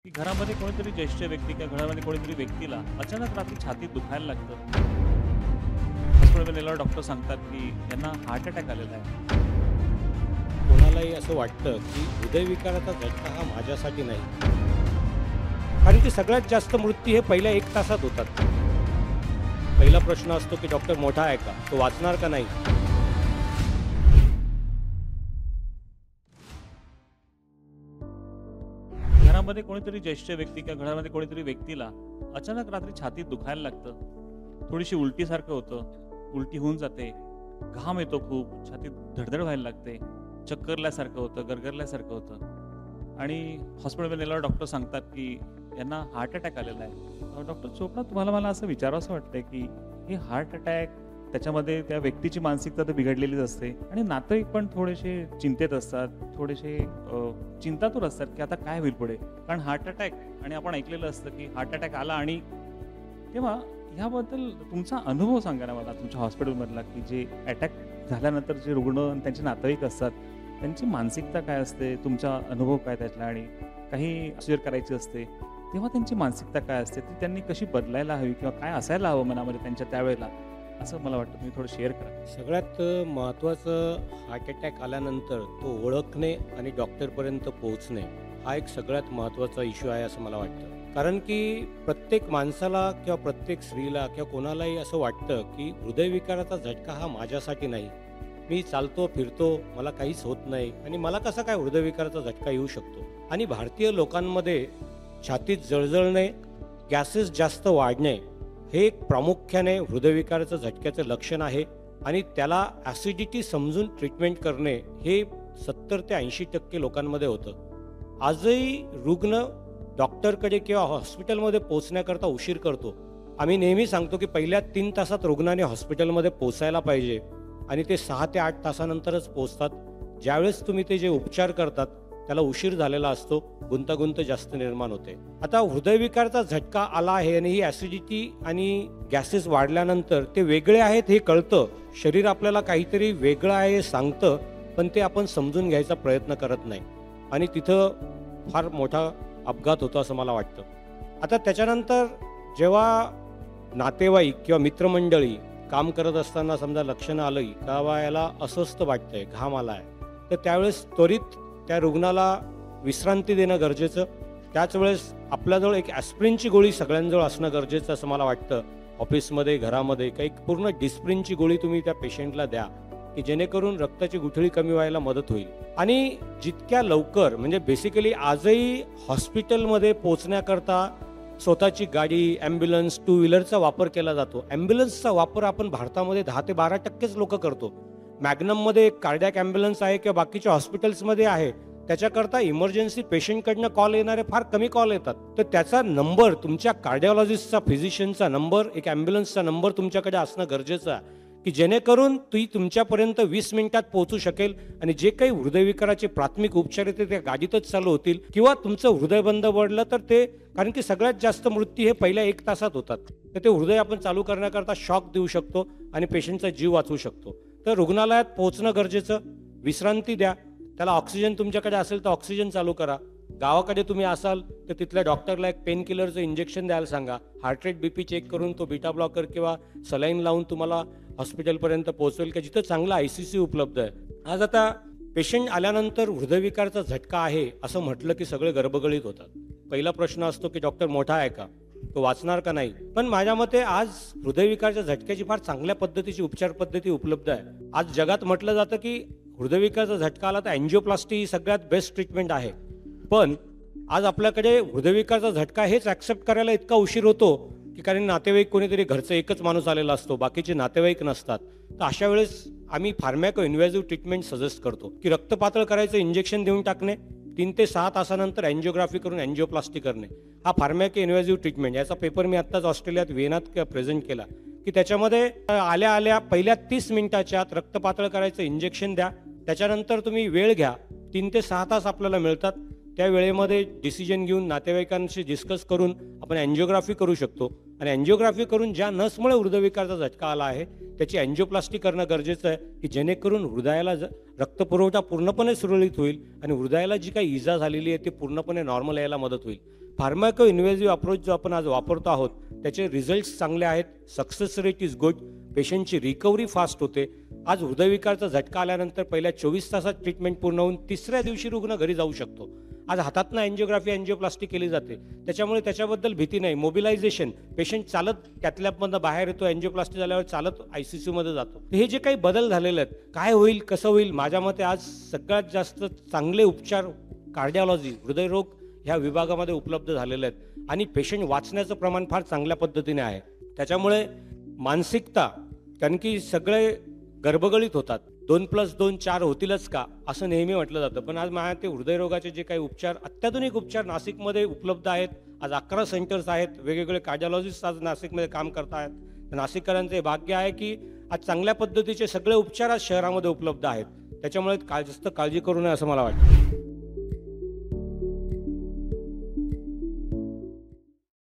की घरामध्ये कोणीतरी ज्येष्ठ व्यक्ती किंवा घरामध्ये कोणीतरी व्यक्तीला अचानक रात्री छातीत दुखायला लागतं. हॉस्पिटलमध्ये नेल्यावर डॉक्टर सांगतात की यांना हार्ट अटॅक आलेला आहे. कोणालाही असं वाटतं की हृदयविकाराचा झटका हा माझ्यासाठी नाही, कारण की सगळ्यात जास्त मृत्यू हे पहिल्या 1 तासात होतात. पहिला प्रश्न असतो की डॉक्टर मोठा आहे का, तो वाचणार का नाही. घरामध्ये कोणीतरी ज्येष्ठ व्यक्ती किंवा घरामध्ये कोणीतरी व्यक्तीला अचानक रात्री छातीत दुखायला लागतं. थोडीशी उलटीसारखं होतं, उलटी होऊन जाते, घाम येतो, खूप छातीत धडधड व्हायला लागते, चक्करल्यासारखं होतं, गरगरल्यासारखं होतं आणि हॉस्पिटलमध्ये नेल्यावर डॉक्टर सांगतात की यांना हार्ट अटॅक आलेला आहे. डॉक्टर चोपडा, तुम्हाला मला असं विचारावंसं वाटतंय की हे हार्ट अटॅक, त्याच्यामध्ये त्या व्यक्तीची मानसिकता तर बिघडलेलीच असते आणि नातेवाईक पण थोडेसे चिंतेत असतात, थोडेसे चिंतातूर असतात की आता काय होईल पुढे. कारण हार्ट अटॅक, आणि आपण ऐकलेलं असतं की हार्ट अटॅक आला, आणि तेव्हा ह्याबद्दल तुमचा अनुभव सांगा ना मला, तुमच्या हॉस्पिटलमधला, की जे अटॅक झाल्यानंतर जे रुग्ण आणि त्यांचे नातेवाईक असतात त्यांची मानसिकता काय असते, तुमचा अनुभव काय त्यातला, आणि काही शेअर करायची असते तेव्हा त्यांची मानसिकता काय असते, ती त्यांनी कशी बदलायला हवी किंवा काय असायला हवं मनामध्ये त्यांच्या त्यावेळेला, असं मला वाटतं. तुम्ही थोडं शेअर करा. सगळ्यात महत्त्वाचं, हार्ट अटॅक आल्यानंतर तो ओळखणे आणि डॉक्टरपर्यंत पोहोचणे हा एक सगळ्यात महत्त्वाचा इश्यू आहे असं मला वाटतं. कारण की प्रत्येक माणसाला किंवा प्रत्येक स्त्रीला किंवा कोणालाही असं वाटतं की हृदयविकाराचा झटका हा माझ्यासाठी नाही. मी चालतो फिरतो, मला काहीच होत नाही आणि मला कसा काय हृदयविकाराचा झटका येऊ शकतो. आणि भारतीय लोकांमध्ये छातीत जळजळणे, गॅसेस जास्त वाढणे हे एक प्रामुख्याने हृदयविकाराचं झटक्याचं लक्षण आहे. आणि त्याला ॲसिडिटी समजून ट्रीटमेंट करणे हे 70 ते 80% लोकांमध्ये होतं. आजही रुग्ण डॉक्टरकडे किंवा हॉस्पिटलमध्ये पोहोचण्याकरता उशीर करतो. आम्ही नेहमी सांगतो की पहिल्या 3 तासात रुग्णाने हॉस्पिटलमध्ये पोहोचायला पाहिजे आणि ते 6 ते 8 तासानंतरच पोहोचतात. ज्यावेळेस तुम्ही ते जे उपचार करतात त्याला उशीर झालेला असतो, गुंतागुंत जास्त निर्माण होते. आता हृदयविकाराचा झटका आला आहे आणि ही ॲसिडिटी आणि गॅसेस वाढल्यानंतर ते वेगळे आहेत हे कळतं. शरीर आपल्याला काहीतरी वेगळं आहे हे सांगतं, पण ते आपण समजून घ्यायचा प्रयत्न करत नाही आणि तिथं फार मोठा अपघात होतो असं मला वाटतं. आता त्याच्यानंतर जेव्हा नातेवाईक किंवा मित्रमंडळी काम करत असताना समजा लक्षणं आलं का याला अस्वस्थ वाटतंय, घाम आला आहे, तर त्यावेळेस त्वरित त्या रुग्णाला विश्रांती देणं गरजेचं. त्याच वेळेस आपल्याजवळ एक ॲस्प्रिनची गोळी सगळ्यांजवळ असणं गरजेचं असं मला वाटतं. ऑफिसमध्ये, घरामध्ये काही पूर्ण डिस्प्रिनची गोळी तुम्ही त्या पेशंटला द्या की जेणेकरून रक्ताची गुठळी कमी व्हायला मदत होईल. आणि जितक्या लवकर, म्हणजे बेसिकली आजही हॉस्पिटलमध्ये पोहोचण्याकरता स्वतःची गाडी, ॲम्ब्युलन्स, 2 व्हीलरचा वापर केला जातो. ॲम्ब्युलन्सचा वापर आपण भारतामध्ये 10 ते 12%च लोक करतो. मॅग्नममध्ये एक कार्डियक ॲम्ब्युलन्स आहे किंवा बाकीच्या हॉस्पिटल्समध्ये आहे. त्याच्याकरता इमर्जन्सी पेशंटकडनं कॉल येणारे फार कमी कॉल येतात. तर त्याचा नंबर, तुमच्या कार्डिओलॉजिस्टचा, फिजिशियनचा नंबर, एक ॲम्ब्युलन्सचा नंबर तुमच्याकडे असणं गरजेचं आहे की जेणेकरून ती तुमच्यापर्यंत 20 मिनिटात पोहोचू शकेल आणि जे काही हृदयविकाराचे प्राथमिक उपचार आहेत ते त्या गाडीतच चालू होतील. किंवा तुमचं हृदय बंद पडलं तर ते, कारण की सगळ्यात जास्त मृत्यू हे पहिल्या 1 तासात होतात, तर ते हृदय आपण चालू करण्याकरता शॉक देऊ शकतो आणि पेशंटचा जीव वाचवू शकतो. तर रुग्णालयात पोहोचणं गरजेचं, विश्रांती द्या, त्याला ऑक्सिजन तुमच्याकडे असेल तर ऑक्सिजन चालू करा. गावाकडे तुम्ही असाल तर तिथल्या डॉक्टरला एक पेन किलरचं इंजेक्शन द्यायला सांगा. हार्ट रेट, BP चेक करून तो बीटा ब्लॉकर किंवा सलाईन लावून तुम्हाला हॉस्पिटलपर्यंत पोहोचवेल की जिथं चांगला ICC उपलब्ध आहे. आज आता पेशंट आल्यानंतर हृदयविकाराचा झटका आहे असं म्हटलं की सगळे गडबडीत होतात. पहिला प्रश्न असतो की डॉक्टर मोठा आहे का, तो वाचणार का नाही. पण माझ्या मते आज हृदयविकाराच्या झटक्याची फार चांगल्या पद्धतीची उपचार पद्धती उपलब्ध आहे. आज जगात म्हटलं जातं की हृदयविकाराचा झटका आला तर अँजिओप्लास्टी ही सगळ्यात बेस्ट ट्रीटमेंट आहे. पण आज आपल्याकडे हृदयविकाराचा झटका हेच ॲक्सेप्ट करायला इतका उशीर होतो की कारण नातेवाईक, कोणीतरी घरचं एकच माणूस आलेला असतो, बाकीचे नातेवाईक नसतात. तर अशा वेळेस आम्ही फार्मॅको इन्व्हेजिव्ह ट्रीटमेंट सजेस्ट करतो की रक्त पातळ करायचं, इंजेक्शन देऊन टाकणे, 3 ते 6 तासानंतर अँजिओग्राफी करून अँजिओप्लास्टी करणे, हा फार्मॅको इन्व्हेजिव्ह ट्रीटमेंट. याचा पेपर मी आत्ताच ऑस्ट्रेलियात व्हिएनात प्रेझेंट केला की त्याच्यामध्ये आल्या आल्या पहिल्या 30 मिनिटाच्या आत रक्त पातळ करायचं इंजेक्शन द्या. त्याच्यानंतर तुम्ही वेळ घ्या, 3 ते 6 तास आपल्याला मिळतात. त्या वेळेमध्ये डिसिजन घेऊन नातेवाईकांशी डिस्कस करून आपण अँजिओग्राफी करू शकतो आणि अँजिओग्राफी करून ज्या नसमुळे हृदयविकारचा झटका आला आहे त्याची अँजिओप्लास्टी करणं गरजेचं आहे की जेणेकरून हृदयाला रक्तपुरवठा पूर्णपणे सुरळीत होईल आणि हृदयाला जी काही इजा झालेली आहे ती पूर्णपणे नॉर्मल यायला मदत होईल. फार्माको इन्व्हेजिव्ह अप्रोच जो आपण आज वापरतो आहोत त्याचे रिझल्ट्स चांगले आहेत. Success rate is good. पेशंटची रिकव्हरी फास्ट होते. आज हृदयविकारचा झटका आल्यानंतर पहिल्या 24 तासात ट्रीटमेंट पूर्ण होऊन तिसऱ्या दिवशी रुग्ण घरी जाऊ शकतो. आज हातातनं अँजिओग्राफी अँजिओप्लास्टी केली जाते त्याच्यामुळे त्याच्याबद्दल भीती नाही. मोबिलायझेशन पेशंट चालत कॅथलॅबमधनं बाहेर येतो, अँजिओप्लास्टी झाल्यावर चालत ICCमध्ये जातो. हे जे काही बदल झालेले आहेत काय होईल कसं होईल माझ्या मते आज सगळ्यात जास्त चांगले उपचार कार्डिओलॉजी हृदयरोग ह्या विभागामध्ये उपलब्ध झालेले आहेत आणि पेशंट वाचण्याचं प्रमाण फार चांगल्या पद्धतीने आहे. त्याच्यामुळे मानसिकता कारण की सगळे गर्भगळीत होतात 2+2 4 होतीलच का असं नेहमी म्हटलं जातं पण आज माझ्या ते हृदयरोगाचे जे काही उपचार अत्याधुनिक उपचार नाशिकमध्ये उपलब्ध आहेत. आज 11 सेंटर्स आहेत. वेगवेगळे कार्डिओलॉजिस्ट आज नाशिकमध्ये काम करत आहेत. नाशिककरांचं हे भाग्य आहे की आज चांगल्या पद्धतीचे सगळे उपचार आज शहरामध्ये उपलब्ध आहेत. त्याच्यामुळे जास्त काळजी करू नये असं मला वाटतं.